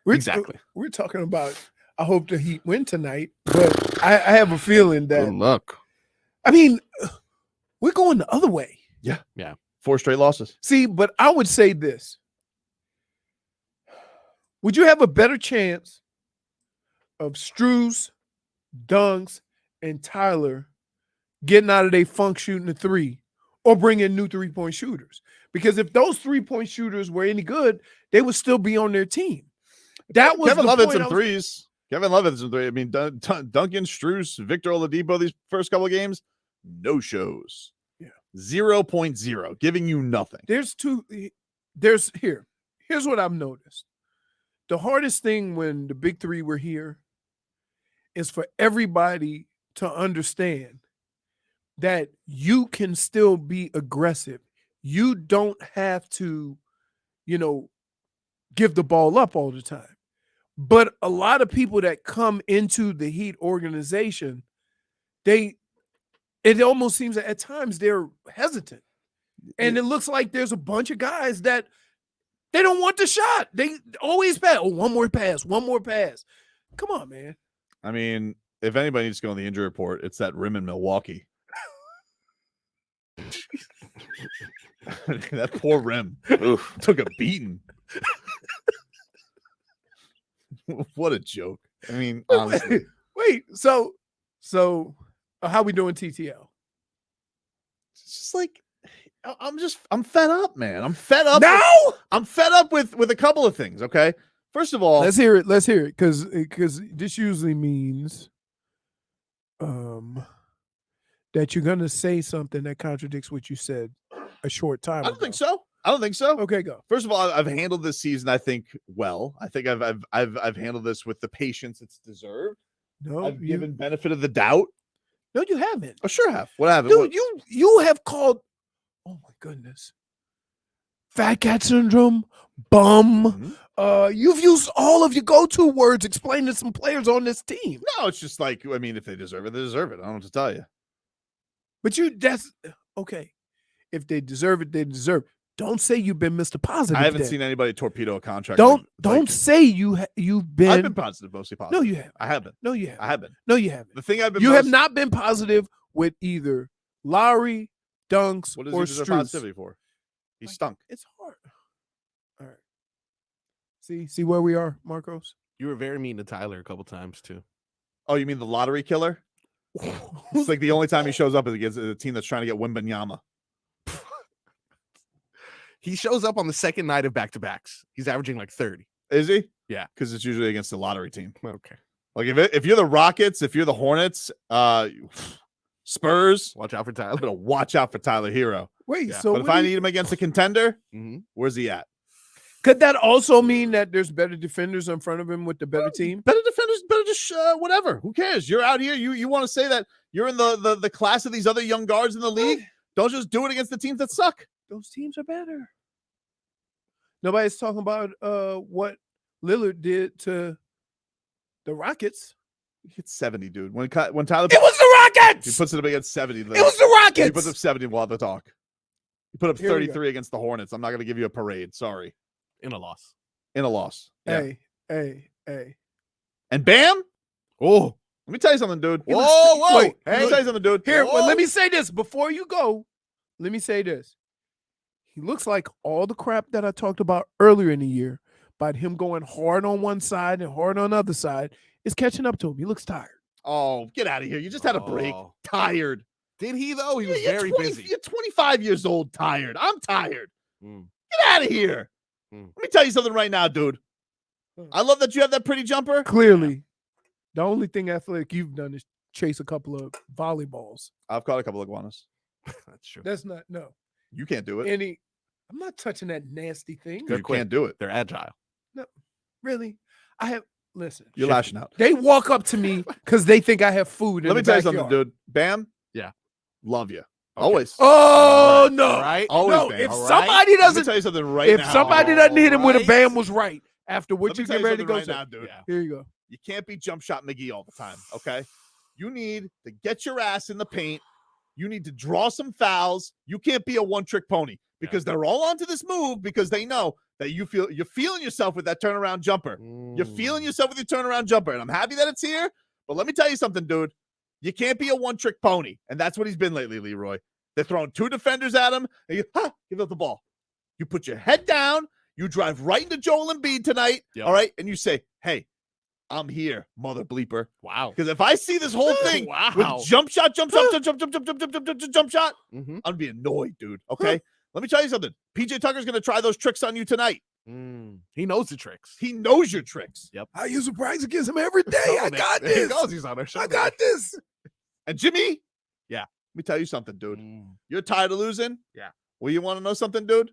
Exactly. We're talking about. I hope the Heat win tonight, but I have a feeling that. Good luck. I mean, we're going the other way. Yeah. 4 4 straight losses. See, but I would say this. Would you have a better chance of Struz, Dunks, and Tyler getting out of their funk shooting the three or bringing new 3-point shooters? Because if those 3-point shooters were any good, they would still be on their team. That was Kevin the Love had point some threes. Kevin Love had some threes. I mean, Duncan, Strus, Victor Oladipo, these first couple of games, no shows. Yeah. 0.0, giving you nothing. Here's what I've noticed. The hardest thing when the big three were here is for everybody to understand that you can still be aggressive. You don't have to, give the ball up all the time. But a lot of people that come into the Heat organization, it almost seems that at times they're hesitant. And it looks like there's a bunch of guys that they don't want the shot. They always pass. Oh, one more pass. Come on, man. I mean, if anybody needs to go on the injury report, it's that rim in Milwaukee. That poor rim took a beating. What a joke. I mean, honestly. Wait, so how we doing TTL? It's just like I'm fed up, man. I'm fed up. Now? I'm fed up with a couple of things, okay? First of all, Let's hear it because this usually means that you're gonna say something that contradicts what you said a short time ago. I don't think so. Okay, go. First of all, I've handled this season, I think, well. I think I've handled this with the patience it's deserved. No, I've given benefit of the doubt. No, you haven't. Oh, sure have. What happened? Dude, you have called. Oh my goodness. Fat cat syndrome, bum. Mm-hmm. You've used all of your go-to words explaining some players on this team. No, it's just like, I mean, if they deserve it, they deserve it. I don't know what to tell you. But that's okay. If they deserve it, they deserve it. Don't say you've been Mr. Positive. I haven't seen anybody torpedo a contract. Don't say you've been. I've been positive, mostly positive. No, you haven't. I haven't. No, you haven't. I haven't. No, you haven't. The thing I've been. You have not been positive with either Lowry, Dunks, what or is he Strus. positivity for? He stunk. It's hard. All right. See where we are, Marcos? You were very mean to Tyler a couple times too. Oh, you mean the lottery killer? It's like the only time he shows up is against a team that's trying to get Wembanyama. He shows up on the second night of back-to-backs. He's averaging like 30. Is he? Yeah. Because it's usually against the lottery team. Okay. Like if you're the Rockets, if you're the Hornets, Spurs, Watch out for Tyler. I'm gonna watch out for Tyler Hero. Wait, Yeah. so But if I need him against a contender, Mm-hmm. where's he at? could that also mean that there's better defenders in front of him with the better team? Better defenders, better just whatever. Who cares? You're out here. You want to say that you're in the class of these other young guards in the league? Don't just do it against the teams that suck. Those teams are better. Nobody's talking about what Lillard did to the Rockets. He hit 70, dude. When Tyler, It was the Rockets. he puts it up against 70. It was the Rockets. He puts up 70 while the talk. He put up Here we go. 33 against the Hornets. I'm not going to give you a parade. Sorry. In a loss. In a loss. Yeah. Hey. And bam. Oh. Let me tell you something, dude. Whoa. Wait, let me tell you something, dude. Here, Whoa. well, let me say this before you go. Let me say this. He looks like all the crap that I talked about earlier in the year about him going hard on one side and hard on the other side is catching up to him. He looks tired. Oh, get out of here. You just had a break. Oh. Tired. Did he, though? He was You're very 20 busy. You're 25 years old, tired. I'm tired. Mm. Get out of here. Mm. Let me tell you something right now, dude. I love that you have that pretty jumper. Clearly, the only thing athletic you've done is chase a couple of volleyballs. I've caught a couple of iguanas. That's true. That's not, no. You can't do it. I'm not touching that nasty thing. They're You quick. can't do it. They're agile. No, really. Listen. You're lashing out. They walk up to me because they think I have food in Let me the tell you backyard. something, dude. Bam. Yeah. Love you. Okay. Always. Oh, no. All right. Always, No, Bam. if All right? somebody Let me doesn't, tell you something right if now. somebody doesn't hit him with a Right. bam was right after what Let you me tell get ready to something go right say. now, dude. Yeah. Here you go. You can't be jump shot McGee all the time, okay? You need to get your ass in the paint You need to draw some fouls. You can't be a one-trick pony because they're all onto this move because they know that you're feeling yourself with that turnaround jumper. You're feeling yourself with your turnaround jumper, and I'm happy that it's here. But let me tell you something, dude. You can't be a one-trick pony, and that's what he's been lately, Leroy. They're throwing 2 defenders at him, and you give up the ball. You put your head down. You drive right into Joel Embiid tonight, all right? And you say, hey, I'm here, mother bleeper. Wow. Because if I see this whole thing with jump shot, jump shot, I'm going to be annoyed, dude, okay? Let me tell you something. PJ Tucker's going to try those tricks on you tonight. He knows the tricks. He knows your tricks. Yep. I use a practice against him every day. I got this. He knows he's on our show. I got this. And Jimmy? Yeah. Let me tell you something, dude. You're tired of losing? Yeah. Well, you want to know something, dude?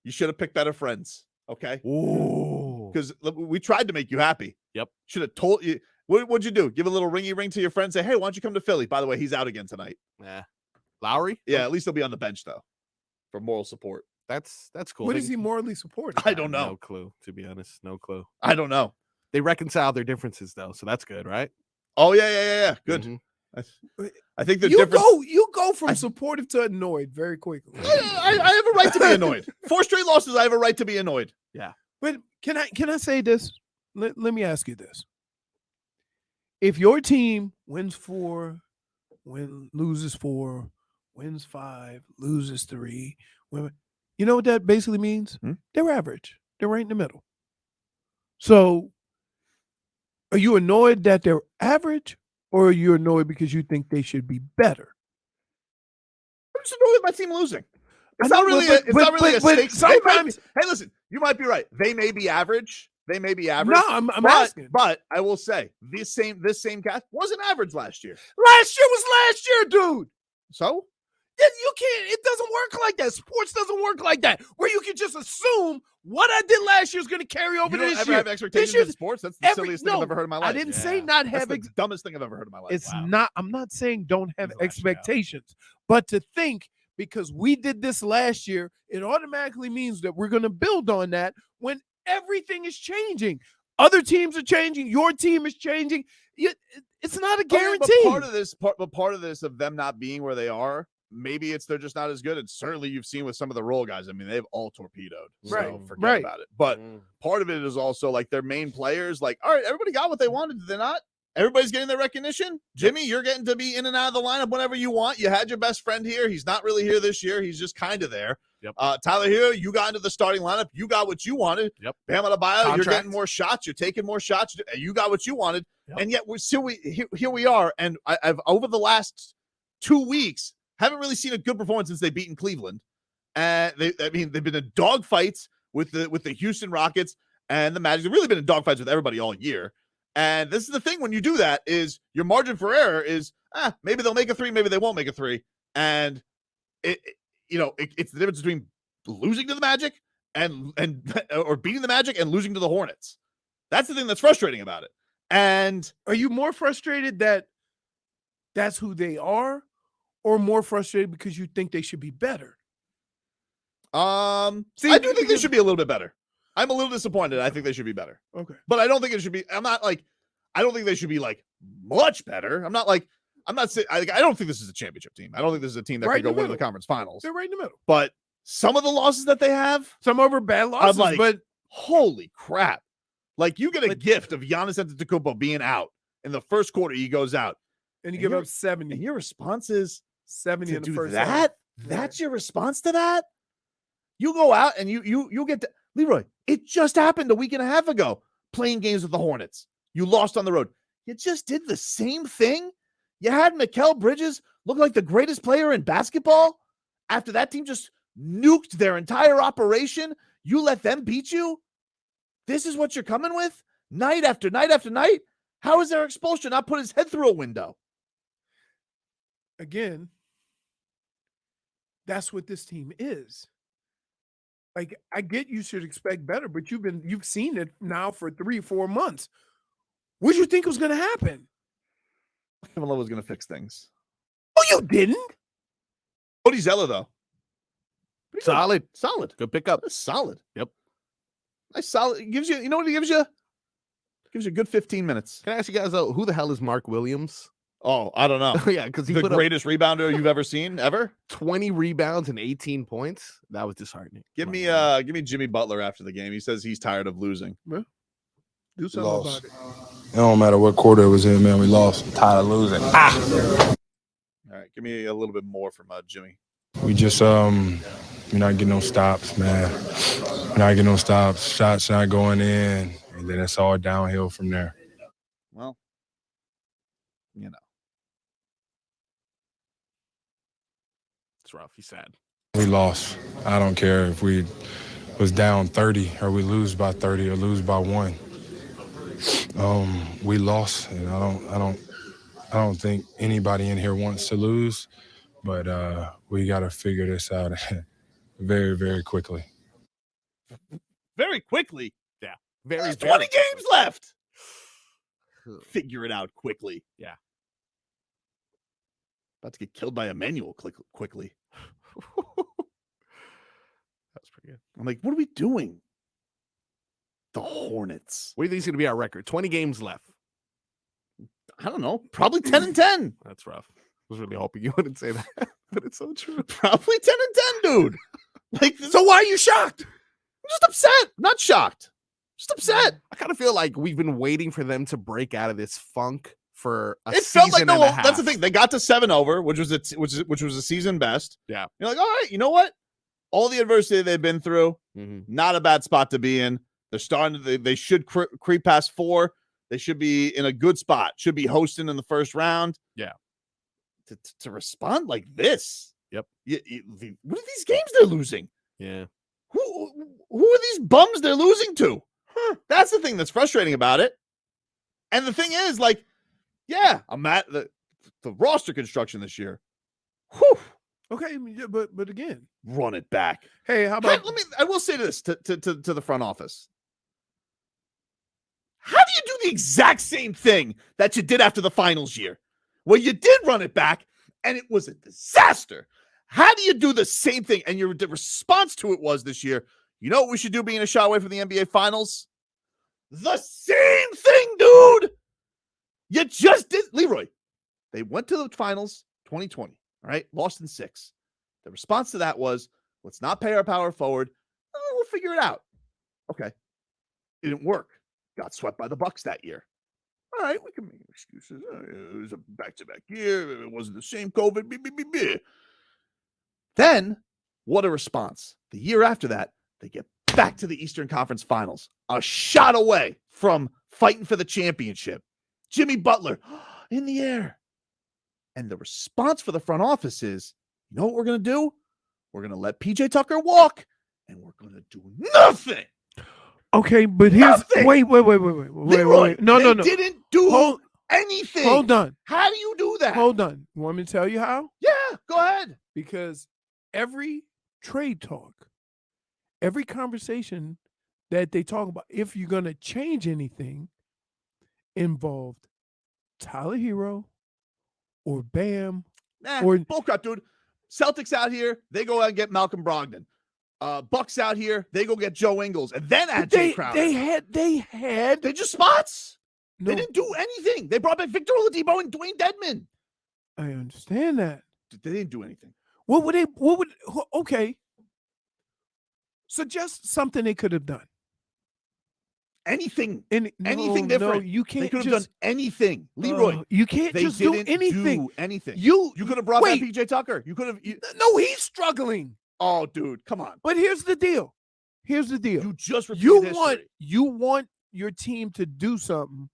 You should have picked better friends, okay? Ooh. Because we tried to make you happy. Yep. Should have told you. What'd you do? Give a little ringy ring to your friend. Say, hey, why don't you come to Philly? By the way, he's out again tonight. Yeah. Lowry? Yeah, at least he'll be on the bench, though, for moral support. That's cool. What is he morally supporting? I don't know. No clue, to be honest. No clue. I don't know. They reconcile their differences, though, so that's good, right? Oh, yeah. Good. Mhm. I think the You difference. go from supportive to annoyed very quickly. I have a right to be annoyed. 4 straight losses, I have a right to be annoyed. Yeah. But can I say this? Let me ask you this. If your team wins 4, loses 4, wins 5, loses 3, you know what that basically means? They're average. They're right in the middle. So are you annoyed that they're average, or are you annoyed because you think they should be better? I'm just annoyed with my team losing. It's I not know, really a stake. sometimes Hey, listen, you might be right. They may be average. No, I'm asking. But I will say this same cast wasn't average last year. Last year was last year, dude. So You can't. It doesn't work like that. Sports doesn't work like that, where you can just assume what I did last year is going to carry over you don't this ever year. have expectations in sports. That's the silliest thing I've ever heard in my life. I didn't say not have. That's the dumbest thing I've ever heard in my life. It's not. I'm not saying don't have expectations, but to think because we did this last year, it automatically means that we're going to build on that when everything is changing. Other teams are changing. Your team is changing. It's not a guarantee. But part of this of them not being where they are, maybe it's they're just not as good. And certainly you've seen with some of the role guys. I mean, they've all torpedoed. So forget about it. But part of it is also like their main players. Like, all right, everybody got what they wanted. Did they not? Everybody's getting their recognition. Jimmy, you're getting to be in and out of the lineup whenever you want. You had your best friend here. He's not really here this year. He's just kind of there. Yep. Tyler Hero, you got into the starting lineup. You got what you wanted. Yep. Bam Adebayo, you're getting more shots. You're taking more shots. You got what you wanted. Yep. And yet here we are. And I've over the last 2 weeks haven't really seen a good performance since they've beaten Cleveland. And they've been in dogfights with the Houston Rockets and the Magic. They've really been in dogfights with everybody all year. And this is the thing when you do that is your margin for error is maybe they'll make a 3, maybe they won't make a 3. And it's the difference between losing to the Magic and or beating the Magic and losing to the Hornets. That's the thing that's frustrating about it. And are you more frustrated that that's who they are, or more frustrated because you think they should be better? I do think they should be a little bit better. I'm a little disappointed. I think they should be better. Okay. But I don't think it should be. I don't think they should be like much better. I'm not saying I don't think this is a championship team. I don't think this is a team that Right could in go the win the middle. conference finals. They're right in the middle. But some of the losses that they have, Some of them are bad losses, like, but holy crap. Like you get a gift of Giannis Antetokounmpo being out in the first quarter. He goes out. and you give up 70. And your response is 70 to in the do first that? half. That's your response to that? You go out and you get to Leroy. It just happened a week and a half ago playing games with the Hornets. You lost on the road. You just did the same thing. You had Mikal Bridges look like the greatest player in basketball after that team just nuked their entire operation. You let them beat you. This is what you're coming with night after night after night. How is their expulsion not put his head through a window? Again, that's what this team is. Like, I get you should expect better, but you've seen it now for 3-4 months. What did you think was going to happen? Kevin Love was going to fix things. Oh, you didn't? Cody Zeller, though. Solid. Solid. Good pickup. That's solid. Yep. Nice solid. It gives you, you know what it gives you? It gives you a good 15 minutes. Can I ask you guys, though, who the hell is Mark Williams? Oh, I don't know. Yeah, because he The put greatest rebounder you've ever seen, ever? up 20 rebounds and 18 points. That was disheartening. Give me Jimmy Butler after the game. He says he's tired of losing. Do something about it. It don't matter what quarter it was in, man. We lost. Tired of losing. All right, give me a little bit more from Jimmy. We just we're not getting no stops, man. We're not getting no stops. Shots not going in, and then it's all downhill from there. Well, you know. It's rough. He's sad. We lost. I don't care if we was down 30 or we lose by 30 or lose by 1. We lost, and I don't think anybody in here wants to lose, but we got to figure this out very, very quickly. Very quickly. Yeah. Very, There's very 20 games quickly. left. Figure it out quickly. Yeah. About to get killed by Emmanuel quickly. That's pretty good. I'm like, what are we doing? The Hornets. What do you think is going to be our record? 20 games left. I don't know. Probably 10-10. That's rough. I was really hoping you wouldn't say that, but it's so true. Probably 10-10, dude. Like, So why are you shocked? I'm just upset. Not shocked. Just upset. I kind of feel like we've been waiting for them to break out of this funk for a It season felt like and a half. that's the thing. They got to 7 over, which was a season best. Yeah. You're like, all right, you know what? All the adversity they've been through, not a bad spot to be in. They're starting to. They should creep past 4. They should be in a good spot. Should be hosting in the first round. Yeah. To respond like this. Yep. What are these games they're losing? Yeah. Who are these bums they're losing to? That's the thing that's frustrating about it. And the thing is, like, yeah, I'm at the roster construction this year. Whew. Okay, but again, Run it back. hey, how about I will say this to the front office. How do you do the exact same thing that you did after the finals year? Well, you did run it back, and it was a disaster. How do you do the same thing? And the response to it was this year, you know what we should do being a shot away from the NBA Finals? The same thing, dude. You just did. Leroy, they went to the finals 2020, all right? Lost in 6. The response to that was, let's not pay our power forward. We'll figure it out. Okay. It didn't work. Got swept by the Bucks that year. All right, we can make excuses. It was a back-to-back year. It wasn't the same COVID. Then, what a response. The year after that, they get back to the Eastern Conference Finals. A shot away from fighting for the championship. Jimmy Butler in the air. And the response for the front office is, you know what we're going to do? We're going to let PJ Tucker walk, and we're going to do nothing. okay, but here's Nothing. wait. Leroy, No. they didn't do Hold, anything. hold on. How do you do that? Hold on. You want me to tell you how? Yeah, go ahead. Because every trade talk, every conversation that they talk about, if you're going to change anything, involved Tyler Hero or Bam. Nah, Or- bullcrap, dude. Celtics out here, they go out and get Malcolm Brogdon. Bucks out here, they go get Joe Ingles, and then add Jay Crowder. They had They just spots. no, They didn't do anything. They brought back Victor Oladipo and Dwayne Dedman. I understand that. They didn't do anything. Okay. Suggest something they could have done. Anything. No, Anything different. you They can't could have just done anything. Leroy, you can't they just do didn't anything. do anything. You could have brought wait. back PJ Tucker. You could have. No, he's struggling. Oh, dude, come on. But here's the deal. You just repeated You history. want your team to do something,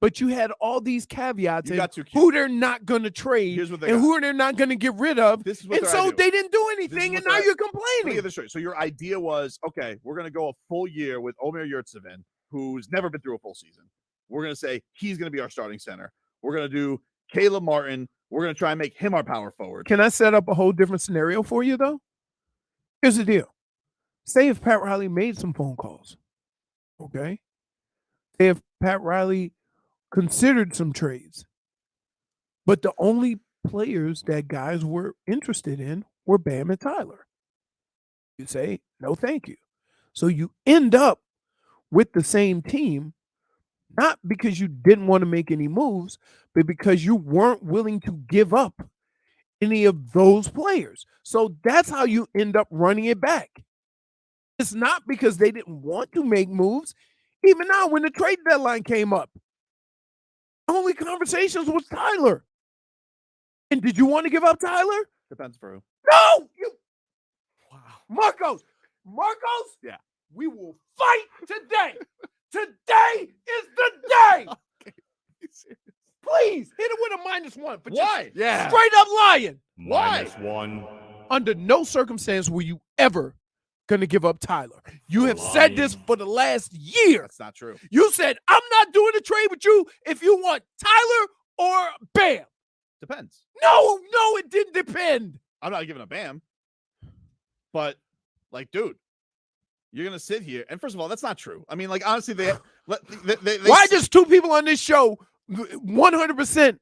but you had all these caveats You and got too cute. who they're not going to trade Here's what they and got. who they're not going to get rid of. This is what And their so idea they didn't do This is anything, what and now their- you're Let me complaining. get this straight. So your idea was, okay, we're going to go a full year with Omer Yurtseven, who's never been through a full season. We're going to say he's going to be our starting center. We're going to do Caleb Martin. We're going to try and make him our power forward. Can I set up a whole different scenario for you, though? Here's the deal. Say if Pat Riley made some phone calls, okay? Say if Pat Riley considered some trades, but the only players that guys were interested in were Bam and Tyler. You say, no, thank you. So you end up with the same team, not because you didn't want to make any moves, but because you weren't willing to give up any of those players. So that's how you end up running it back. It's not because they didn't want to make moves. Even now, when the trade deadline came up, the only conversations was Tyler. And did you want to give up Tyler? Depends for who. No! You, Wow. Marcos, Yeah. we will fight today. Today is the day. Please hit it with a -1. For Why? Yeah. Straight up lying. Why? -1. Under no circumstance were you ever going to give up Tyler. You have said this for the last year. That's not true. You said, I'm not doing a trade with you if you want Tyler or Bam. Depends. No, it didn't depend. I'm not giving a Bam. But, like, dude, you're going to sit here. And first of all, that's not true. I mean, like, honestly, they Why just two people on this show 100%?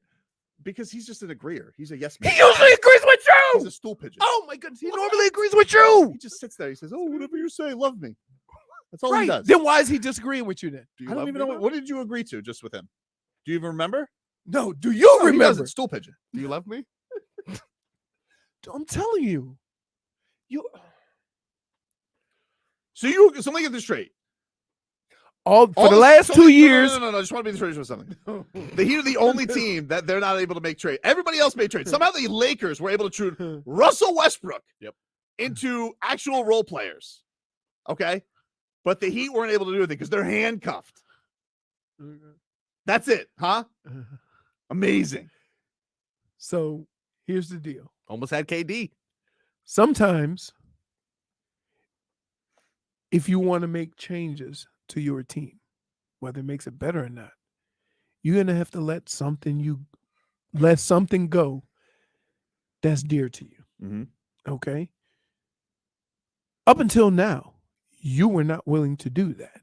Because he's just an agreeer. He's a yes man. He usually agrees with He's you. a stool pigeon. Oh, my goodness. He normally agrees with you. He just sits there. He says, "Oh, whatever you say, love me." That's all Right. he does. Then why is he disagreeing with you then? Do you I don't love even me, know though? what did you agree to just with him. Do you even remember? No, do you No, he remember? doesn't. Stool pigeon. Do you love me? I'm telling you. So let me get this straight. For All the this- last so 2 let- years. No. I just want to be straight with something. The Heat are the only team that they're not able to make trade. Everybody else made trades. Somehow the Lakers were able to trade Russell Westbrook into actual role players. Okay? But the Heat weren't able to do anything because they're handcuffed. That's it, huh? Amazing. So here's the deal. Almost had KD. Sometimes, if you want to make changes to your team, whether it makes it better or not, you're going to have to let something go that's dear to you. Mm-hmm. Okay? Up until now, you were not willing to do that.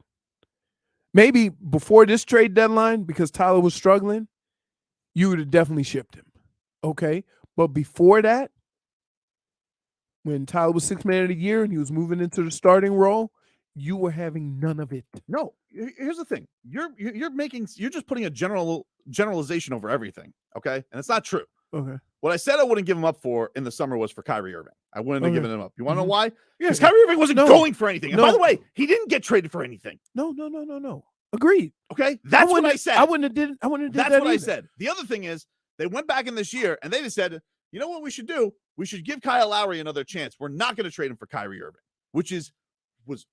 Maybe before this trade deadline, because Tyler was struggling, you would have definitely shipped him. Okay? But before that, when Tyler was 6th man of the year and he was moving into the starting role, you were having none of it. No, here's the thing. You're just putting a generalization over everything, okay? And it's not true. Okay. What I said I wouldn't give him up for in the summer was for Kyrie Irving. I wouldn't have given him up. You want to know why? Because Kyrie Irving wasn't going for anything. And by the way, he didn't get traded for anything. No. Agreed. Okay? That's what I said. I wouldn't have did That's that what I either. said. The other thing is they went back in this year and they just said, you know what we should do? We should give Kyle Lowry another chance. We're not going to trade him for Kyrie Irving, which was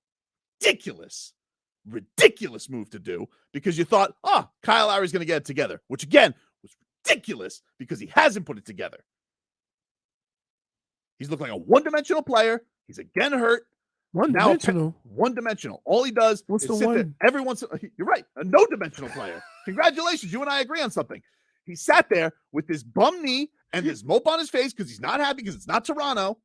ridiculous move to do because you thought, Kyle Lowry's going to get it together, which again was ridiculous because he hasn't put it together. He's looked like a one-dimensional player. He's again hurt. One-dimensional. One-dimensional. All he does What's is the sit there one? every once. You're right. A no-dimensional player. Congratulations. You and I agree on something. He sat there with this bum knee and this mope on his face because he's not happy because it's not Toronto.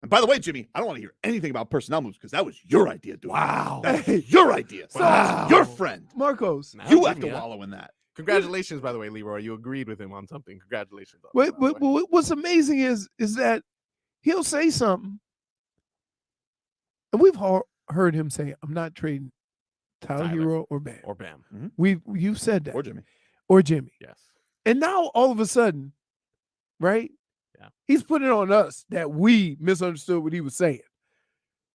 And by the way, Jimmy, I don't want to hear anything about personnel moves because that was your idea, dude. Wow. That was your idea. So- That's your friend. Marcos. Now, You have Jimmy, to huh? wallow in that. Congratulations, by the way, Leroy. You agreed with him on something. Congratulations. on that, by the way. What's amazing is that he'll say something, and we've heard him say, "I'm not trading Tyler Hero or Bam." Or Bam. You've said that, Or Jimmy. or Jimmy, Yes. and now all of a sudden, right? Yeah. He's putting it on us that we misunderstood what he was saying.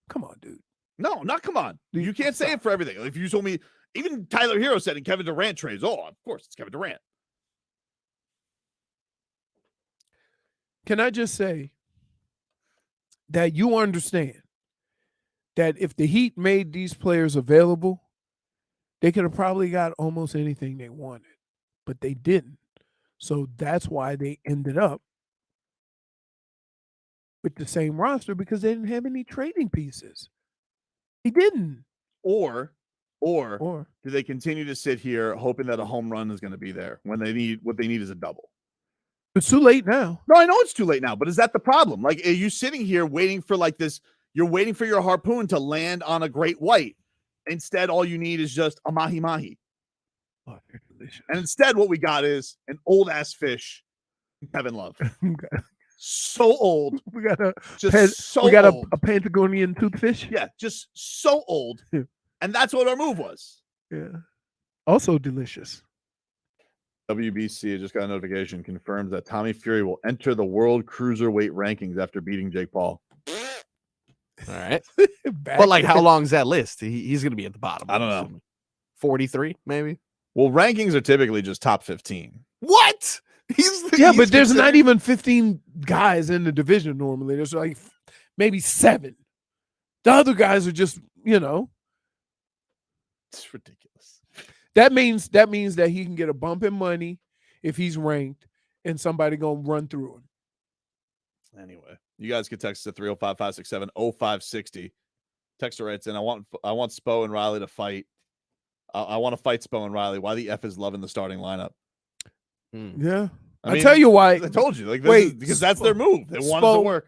Come on, dude. No, not come on. You can't say it for everything. If you told me, even Tyler Hero said in Kevin Durant trades, of course it's Kevin Durant. Can I just say that you understand that if the Heat made these players available, they could have probably got almost anything they wanted, but they didn't. So that's why they ended up with the same roster because they didn't have any trading pieces. They didn't. Or Or do they continue to sit here hoping that a home run is going to be there when what they need is a double? it's too late now. No, I know it's too late now, but is that the problem? Like, are you sitting here waiting for like this? You're waiting for your harpoon to land on a great white. Instead, all you need is just a mahi-mahi. Oh, they're delicious. And instead, what we got is an old-ass fish, Kevin Love. So old. We got a Just so we got old. a Patagonia toothfish. Yeah, just so old And that's what our move was. Yeah. Also delicious. WBC just got a notification confirms that Tommy Fury will enter the World Cruiserweight rankings after beating Jake Paul. All right. Back But like, how long is that list? He's going to be at the bottom. I don't I'm know. assuming. 43, maybe. Well, rankings are typically just top 15. What? Yeah, but there's not even 15 guys in the division normally. There's like maybe 7. The other guys are just, It's ridiculous. that means that he can get a bump in money if he's ranked and somebody gonna run through him. Anyway, you guys can text us at 305-567-0560. Texter writes in, I want Spo and Riley to fight. I want to fight Spo and Riley. Why the F is loving the starting lineup? Yeah. I mean, tell you why. I told you, like, because that's their move. They want it to work.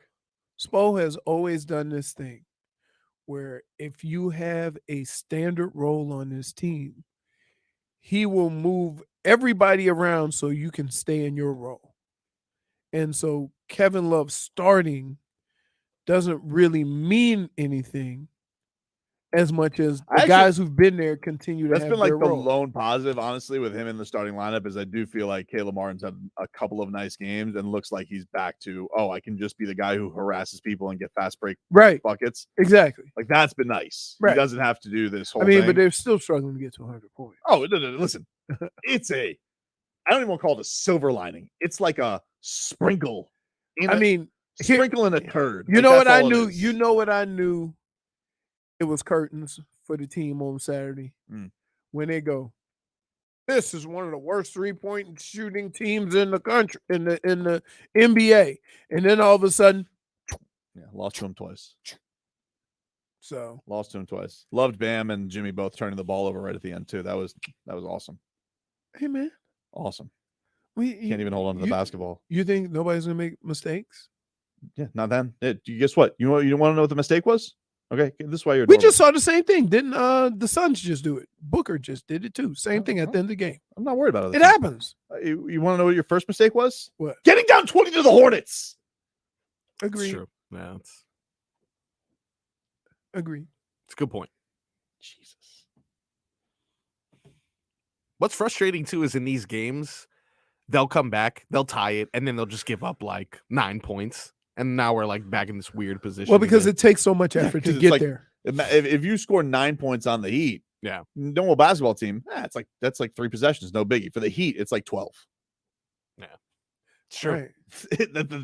Spo has always done this thing where if you have a standard role on this team, he will move everybody around so you can stay in your role. And so Kevin Love starting doesn't really mean anything as much as the guys who've been there continue to have been like their the role. lone positive, honestly, with him in the starting lineup is I do feel like Caleb Martin's had a couple of nice games and looks like he's back to, I can just be the guy who harasses people and get fast break buckets. Exactly. Like, that's been nice. Right. He doesn't have to do this whole thing. But they're still struggling to get to 100 points. Oh, no, listen. I don't even want to call it a silver lining. It's like a sprinkle. Sprinkle in a turd. You know what I knew? You know what I knew? It was curtains for the team on Saturday when they go, this is one of the worst 3-point shooting teams in the country, in the NBA. And then all of a sudden, lost to him twice. Lost to him twice. Loved Bam and Jimmy both turning the ball over right at the end too. That was awesome. Hey man, awesome. You can't even hold on to the basketball. You think nobody's gonna make mistakes? Yeah, not then. Guess what? You want to know what the mistake was? Okay, this is why you're. We just saw the same thing. Didn't the Suns just do it? Booker just did it too. Same thing at the end of the game. I'm not worried about it. It happens. You want to know what your first mistake was? What? Getting down 20 to the Hornets. Agree. True. Yeah, agree. It's a good point. Jesus. What's frustrating too is in these games, they'll come back, they'll tie it, and then they'll just give up like 9 points. And now we're like back in this weird position. Well, because it takes so much effort to get there. If you score 9 points on the Heat, normal basketball team, that's like 3 possessions, no biggie. For the Heat, it's like 12. Yeah, sure. Right.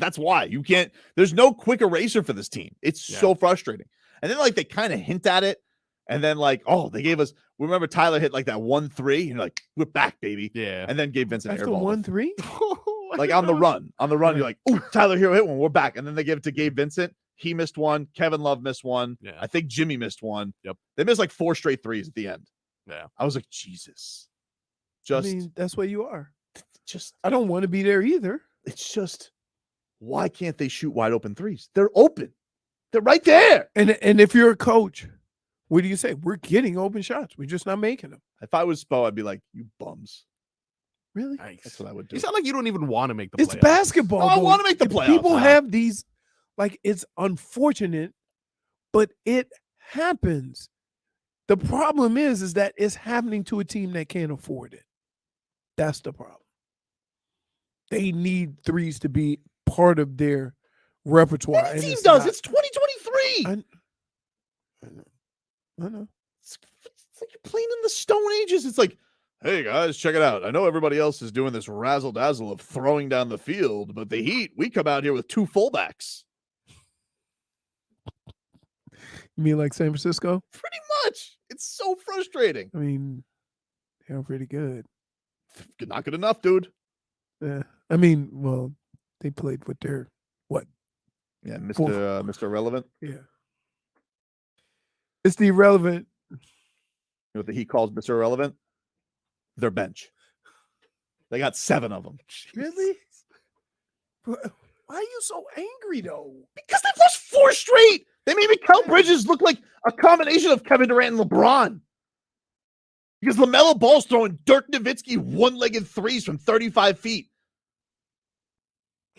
That's why you can't. There's no quick eraser for this team. It's so frustrating. And then like they kind of hint at it, and then like, they gave us. Remember Tyler hit like that 1-3, and you're like, we're back, baby. Yeah. And then gave Vincent After airball. 1-3. Like on the run, you're like, "Ooh, Tyler Hero hit one. We're back." And then they give it to Gabe Vincent. He missed one. Kevin Love missed one. Yeah. I think Jimmy missed one. Yep. They missed like 4 straight threes at the end. Yeah. I was like, Jesus. That's where you are. I don't want to be there either. It's just, why can't they shoot wide open threes? They're open. They're right there. And if you're a coach, what do you say? We're getting open shots. We're just not making them. If I was Spo, I'd be like, you bums. Really? Nice. That's what I would do. You sound like you don't even want to make the playoffs. It's basketball. I want to make the playoffs. People have these, like, it's unfortunate, but it happens. The problem is that it's happening to a team that can't afford it. That's the problem. They need threes to be part of their repertoire. Any team does. It's 2023. I know. It's like you're playing in the Stone Ages. It's like, hey guys, check it out. I know everybody else is doing this razzle dazzle of throwing down the field, but the Heat, we come out here with 2 fullbacks. You mean like San Francisco? Pretty much. It's so frustrating. I mean, they're pretty good. Not good enough, dude. Yeah. I mean, well, they played with their what? Yeah, Mr. Irrelevant. Yeah. It's the irrelevant. You know what the Heat calls Mr. Irrelevant? Their bench. They got 7 of them. Really? Why are you so angry though? Because they've lost 4 straight. They made Mikal Bridges look like a combination of Kevin Durant and LeBron. Because LaMelo Ball's throwing Dirk Nowitzki one-legged threes from 35 feet.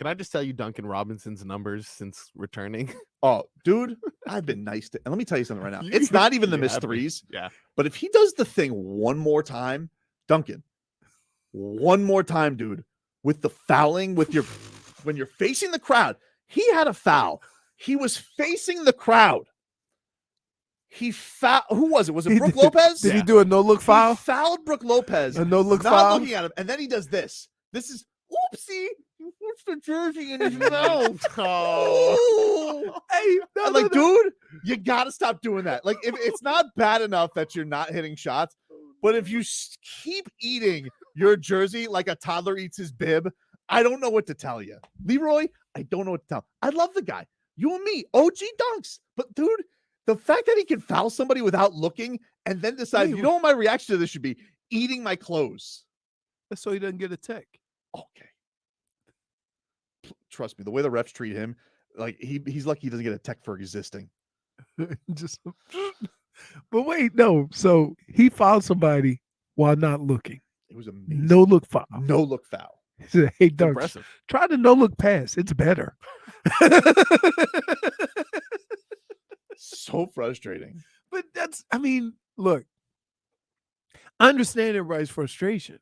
Can I just tell you Duncan Robinson's numbers since returning? Oh, dude, I've been nice to. And let me tell you something right now. You- It's not even the you missed have been. threes, Yeah. but if he does the thing one more time, Duncan, one more time, dude, with the fouling, with your when you're facing the crowd, he had a foul. He was facing the crowd. He fouled. Who was it? Was it Brooke Lopez? Did he do a no look He foul? fouled Brooke Lopez. A no look not foul? looking at him, and then he does this. This is oopsie. He puts the jersey in his mouth. Oh. Hey, no, I'm no, like, no. dude, you gotta stop doing that. Like, if it's not bad enough that you're not hitting shots, but if you keep eating your jersey like a toddler eats his bib, I don't know what to tell you. Leroy, I don't know what to tell. I love the guy. You and me, OG dunks. But dude, the fact that he can foul somebody without looking and then decide, Wait, you know what my reaction to this should be? Eating my clothes. That's so he doesn't get a tech. Okay. Trust me, the way the refs treat him, like he's lucky he doesn't get a tech for existing. Just, but wait, no. So he fouled somebody while not looking. It was amazing. No look foul. No look foul. He said, "Hey, It's Dunks, impressive. try the no look pass. It's better." So frustrating. But that's, I mean, look, I understand everybody's frustration.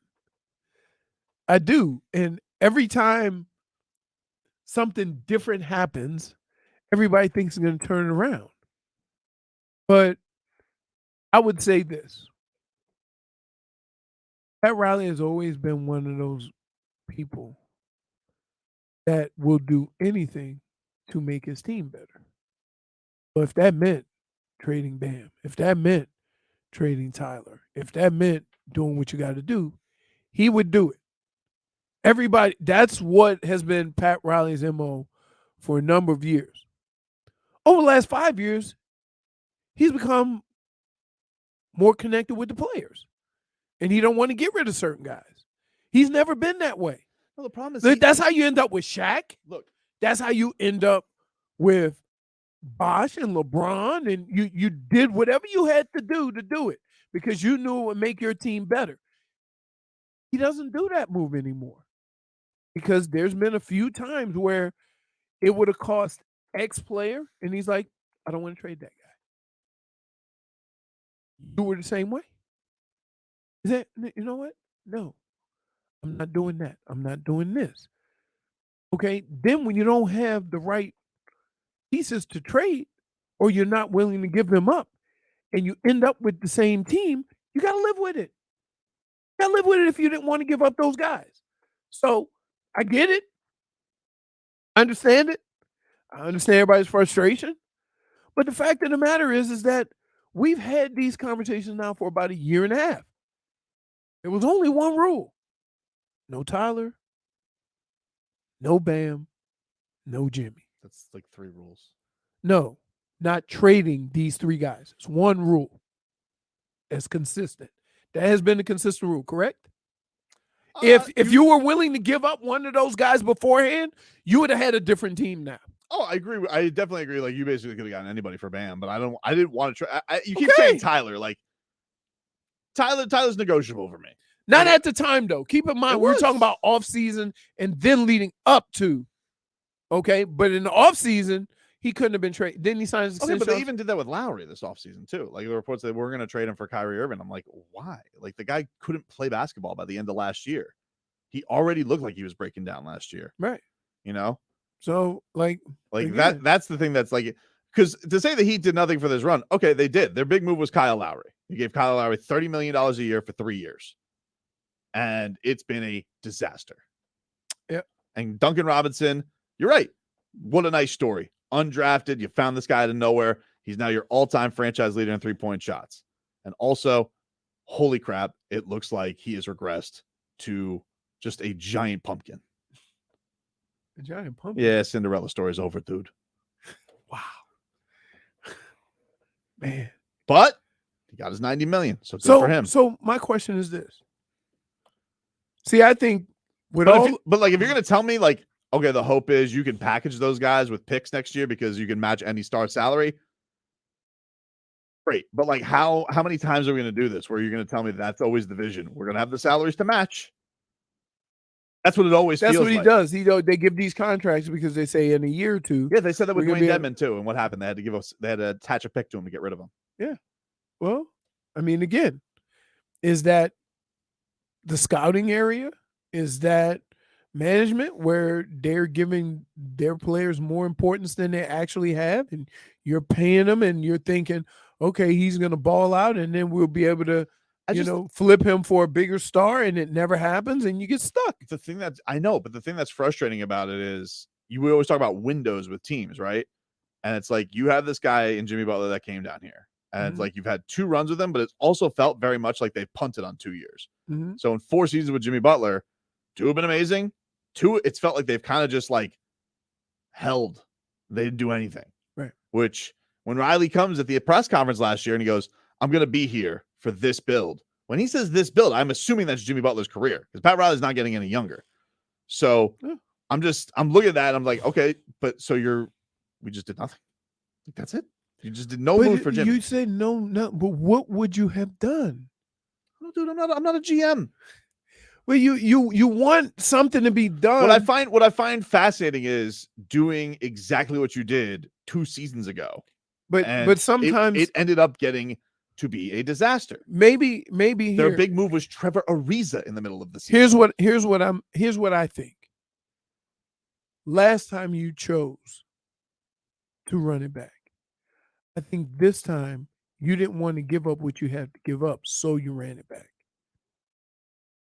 I do. And every time something different happens, everybody thinks it's going to turn it around. But I would say this. Pat Riley has always been one of those people that will do anything to make his team better. But if that meant trading Bam, if that meant trading Tyler, if that meant doing what you got to do, he would do it. Everybody, that's what has been Pat Riley's MO for a number of years. Over the last 5 years, he's become more connected with the players. And he don't want to get rid of certain guys. He's never been that way. Well, the problem is That's how you end up with Shaq. look, That's how you end up with Bosh and LeBron, and you did whatever you had to do it because you knew it would make your team better. He doesn't do that move anymore because there's been a few times where it would have cost X player, and he's like, I don't want to trade that guy. You were the same way. Is that, you know what? No, I'm not doing that. I'm not doing this. Okay, then when you don't have the right pieces to trade, or you're not willing to give them up, and you end up with the same team, you got to live with it. You got to live with it if you didn't want to give up those guys. So I get it. I understand it. I understand everybody's frustration. But the fact of the matter is that we've had these conversations now for about a year and a half. There was only one rule. No Tyler, no Bam, no Jimmy. that's like 3 rules. No, not trading these 3 guys. It's one rule. That's consistent. That has been the consistent rule, correct? If you were willing to give up one of those guys beforehand, you would have had a different team now. Oh, I agree. I definitely agree. Like, you basically could have gotten anybody for Bam, but I didn't want to try. You keep saying Tyler. Like, Tyler's negotiable for me. Not at the time, though. Keep in mind, we were talking about off-season and then leading up to. Okay, but in the off-season, he couldn't have been traded. Didn't he sign his extension? Okay, but they even did that with Lowry this offseason, too. Like, the reports that we're going to trade him for Kyrie Irving. I'm like, why? Like, the guy couldn't play basketball by the end of last year. He already looked like he was breaking down last year. Right. You know? So, like again, that's the thing that's like, because to say that he did nothing for this run, okay, they did. Their big move was Kyle Lowry. He gave Kyle Lowry $30 million a year for 3 years. And it's been a disaster. Yep. And Duncan Robinson, you're right. What a nice story. Undrafted. You found this guy out of nowhere. He's now your all-time franchise leader in 3-point shots. And also, holy crap, it looks like he has regressed to just a giant pumpkin. a giant pumpkin. Yeah, Cinderella story's over, dude. Wow. Man. But he got his $90 million. So good for him. So my question is this. See, I think with But all if you're gonna tell me, like, okay, the hope is you can package those guys with picks next year because you can match any star salary. Great. But like, how many times are we gonna do this where you're gonna tell me that's always the vision? We're gonna have the salaries to match. That's what it always That's feels what he like. does. They give these contracts because they say in a year or two. Yeah, they said that with we're gonna Dwayne be able- Dedmon too. And what happened? They had to attach a pick to him to get rid of him. Well, I mean, again, is that the scouting area? Is that management where they're giving their players more importance than they actually have, and you're paying them, and you're thinking, okay, he's going to ball out, and then we'll be able to, flip him for a bigger star, and it never happens, and you get stuck. The thing that's frustrating about it is we always talk about windows with teams, right? And it's like you have this guy in Jimmy Butler that came down here, and it's like you've had 2 runs with him, but it's also felt very much like they've punted on 2 years. Mm-hmm. So in 4 seasons with Jimmy Butler, 2 have been amazing. 2, it's felt like they've kind of just like held. They didn't do anything. Right. Which when Riley comes at the press conference last year and he goes, I'm going to be here for this build. When he says this build, I'm assuming that's Jimmy Butler's career because Pat Riley's not getting any younger. So I'm looking at that. And I'm like, okay, but so we just did nothing. That's it. You just did no move for Jimmy. You said no, but what would you have done? No, dude, I'm not a GM. Well, you want something to be done. What I find fascinating is doing exactly what you did 2 seasons ago. But sometimes it ended up getting to be a disaster. Maybe their big move was Trevor Ariza in the middle of the season. Here's what I think. Last time you chose to run it back, I think this time you didn't want to give up what you had to give up, so you ran it back.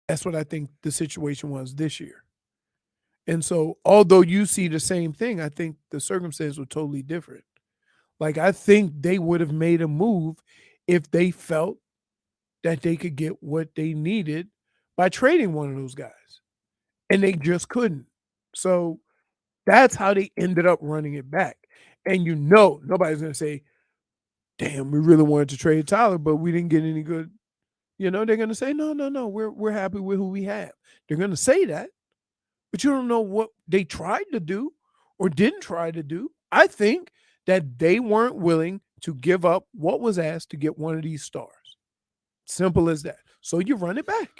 That's what I think the situation was this year. And so, although you see the same thing, I think the circumstances were totally different. Like, I think they would have made a move if they felt that they could get what they needed by trading one of those guys. And they just couldn't. So that's how they ended up running it back. And nobody's going to say, damn, we really wanted to trade Tyler, but we didn't get any good. They're going to say, no, we're happy with who we have. They're going to say that, but you don't know what they tried to do or didn't try to do. I think that they weren't willing to give up what was asked to get one of these stars. Simple as that. So you run it back.